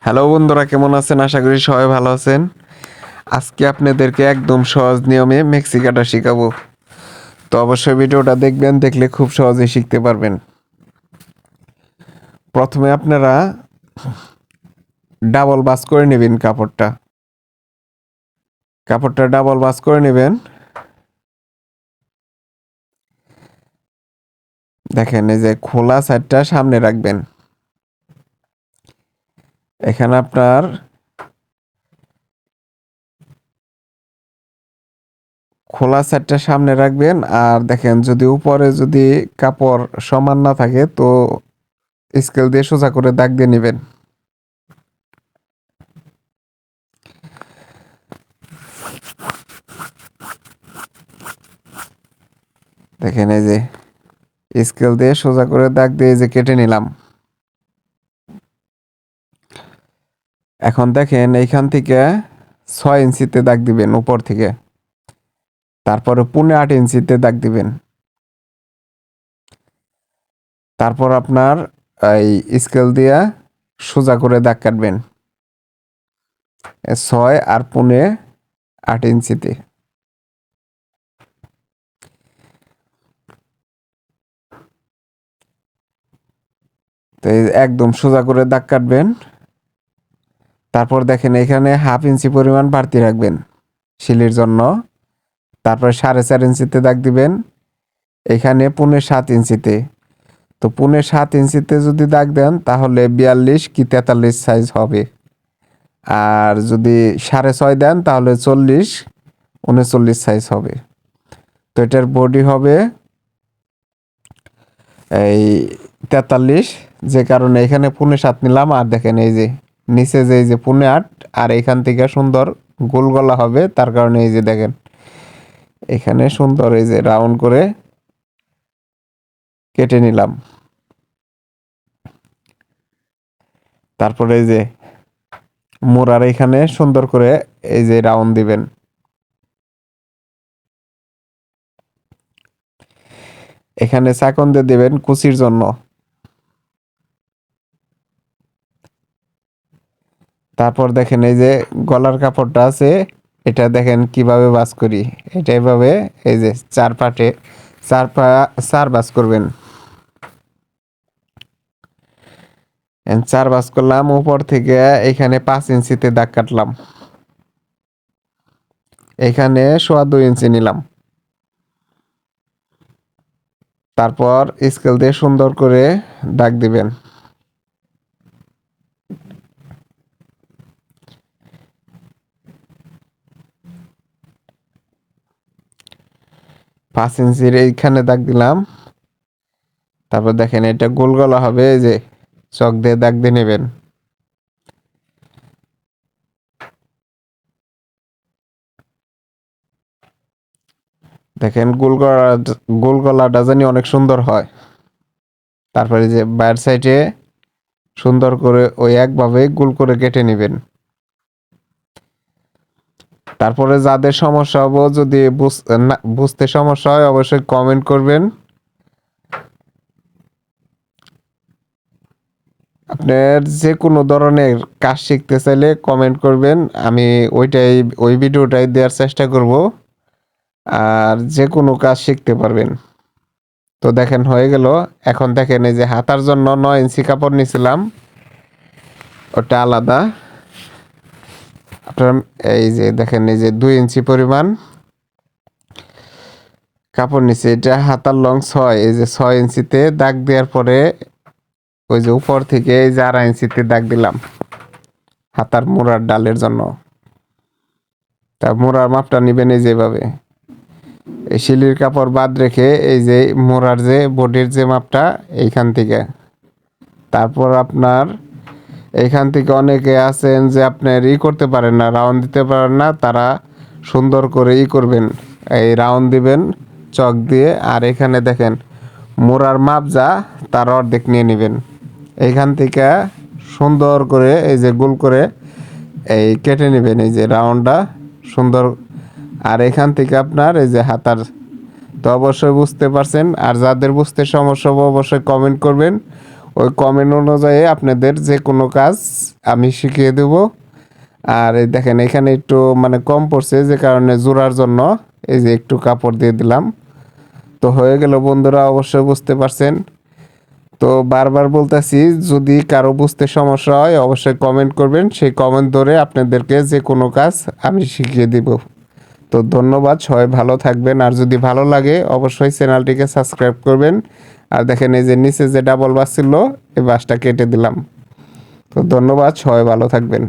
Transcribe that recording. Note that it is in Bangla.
হ্যালো বন্ধুরা, কেমন আছেন? আশা করি সবাই ভালো আছেন। আজকে আপনাদেরকে একদম সহজ নিয়মে মেক্সি কাটা শেখাবো। তো অবশ্যই ভিডিওটা দেখবেন, দেখলে খুব সহজেই শিখতে পারবেন। প্রথমে আপনারা ডাবল ভাঁজ করে নেবেন কাপড়টা ডাবল ভাঁজ করে নেবেন। দেখেন, এই যে খোলা সাইডটা সামনে রাখবেন। এখানে আপনার খোলা সাইডটা সামনে রাখবেন। আর দেখেন, যদি উপরে যদি কাপড় সমান না থাকে তো স্কেল দিয়ে সোজা করে দাগ দিয়ে নেবেন। দেখেন, এই যে স্কেল দিয়ে সোজা করে দাগ দিয়ে এই যে কেটে নিলাম। এখন দেখেন, এইখান থেকে 6 ইঞ্চিতে দাগ দিবেন উপর থেকে, তারপরে 8.5 ইঞ্চিতে দাগ দিবেন। তারপর আপনার এই স্কেল দিয়া সোজা করে দাগ কাটবেন 6 আর 8.5 ইঞ্চিতে। তো এই একদম সোজা করে দাগ কাটবেন। তারপর দেখেন, এখানে 1/2 ইঞ্চি পরিমাণ বাড়তি রাখবেন শিলির জন্য। তারপরে 4.5 ইঞ্চিতে দাগ দিবেন। এখানে 7.5 ইঞ্চিতে। তো 7.5 ইঞ্চিতে যদি দাগ দেন তাহলে 42 কি 43 সাইজ হবে। আর যদি 6.5 দেন তাহলে 40 39 সাইজ হবে। তো এটার বডি হবে এই 43, যে কারণে এখানে 7.5 নিলাম। আর দেখেন, এই যে নিচে যে এই যে 8.5, আর এখান থেকে সুন্দর গোল গলা হবে, তার কারণে এই যে দেখেন এখানে সুন্দর এই যে রাউন্ড করে কেটে নিলাম। তারপরে এই যে মোড়ার এখানে সুন্দর করে এই যে রাউন্ড দিবেন। এখানে চাকন দিয়ে দিবেন কুচির জন্য। তারপর দেখেন, এই যে গলার কাপড়টা আছে, এটা দেখেন কিভাবে ভাঁজ করি। এটা এভাবে এই যে চার পাটে চার ভাঁজ করবেন। চার ভাঁজ করলাম। উপর থেকে এখানে 5 ইঞ্চিতে দাগ কাটলাম। এখানে 2.25 ইঞ্চি নিলাম। তারপর স্কেল দিয়ে সুন্দর করে দাগ দিবেন। পাঁচ ইঞ্চির এইখানে দাগ দিলাম। তারপর দেখেন, এটা গোল গলা হবে, এই যে চক দিয়ে দাগ দিয়ে নেবেন। দেখেন গোল গলাটা জানি অনেক সুন্দর হয়। তারপরে যে বাইরের সাইডে সুন্দর করে ওই একভাবে গোল করে কেটে নেবেন। তারপরে যাদের সমস্যা হবো, যদি বুঝতে সমস্যা হয় অবশ্যই কমেন্ট করবেন। আপনার যে কোনো ধরনের কাজ শিখতে চাইলে কমেন্ট করবেন, আমি ওই ভিডিওটাই দেওয়ার চেষ্টা করব। আর যে কোনো কাজ শিখতে পারবেন। তো দেখেন হয়ে গেল। এখন দেখেন, এই যে হাতার জন্য 9 ইঞ্চি কাপড় নিয়েছিলাম, ওটা আলাদা। আপনার এই যে দেখেন, এই যে 2 ইঞ্চি পরিমাণ কাপড় নিচে, এটা হাতার লং 6। এই যে 6 ইঞ্চিতে দাগ দেওয়ার পরে ওই যে উপর থেকে এই যে 2.5 ইঞ্চিতে দাগ দিলাম হাতার মোড়ার ডালের জন্য। তা মোড়ার মাপটা নিবেন এই যেভাবে, এই শিলির কাপড় বাদ রেখে এই যে মোড়ার যে বডির যে মাপটা এইখান থেকে। তারপর আপনার এইখান থেকে অনেকে আছেন যে আপনার করতে পারেন না, রাউন্ড দিতে পারেন না, তারা সুন্দর করে করবেন, এই রাউন্ড দিবেন চক দিয়ে। আর এখানে দেখেন মোড়ার মাপ যা তার অর্ধেক নিয়ে নেবেন। এইখান থেকে সুন্দর করে এই যে গোল করে এই কেটে নেবেন এই যে রাউন্ডটা সুন্দর। আর এখান থেকে আপনার এই যে হাতার, তো অবশ্যই বুঝতে পারছেন। আর যাদের বুঝতে সমস্যা হবে অবশ্যই কমেন্ট করবেন, ওই কমেন্ট অনুযায়ী আপনাদের যে কোনো কাজ আমি শিখিয়ে দেব। আর এই দেখেন এখানে একটু মানে কম পড়ছে, যে কারণে জোড়ার জন্য এই যে একটু কাপড় দিয়ে দিলাম। তো হয়ে গেল বন্ধুরা, অবশ্যই বুঝতে পারছেন। তো বারবার বলতেছি, যদি কারো বুঝতে সমস্যা হয় অবশ্যই কমেন্ট করবেন, সেই কমেন্ট ধরে আপনাদেরকে যে কোনো কাজ আমি শিখিয়ে দিব। তো ধন্যবাদ, সবাই ভালো থাকবেন। আর যদি ভালো লাগে অবশ্যই চ্যানেলটিকে সাবস্ক্রাইব করবেন। আর দেখেন এই যে নিচে যে ডাবল বাস ছিল, এই বাসটা কেটে দিলাম। তো ধন্যবাদ, সবাই ভালো থাকবেন।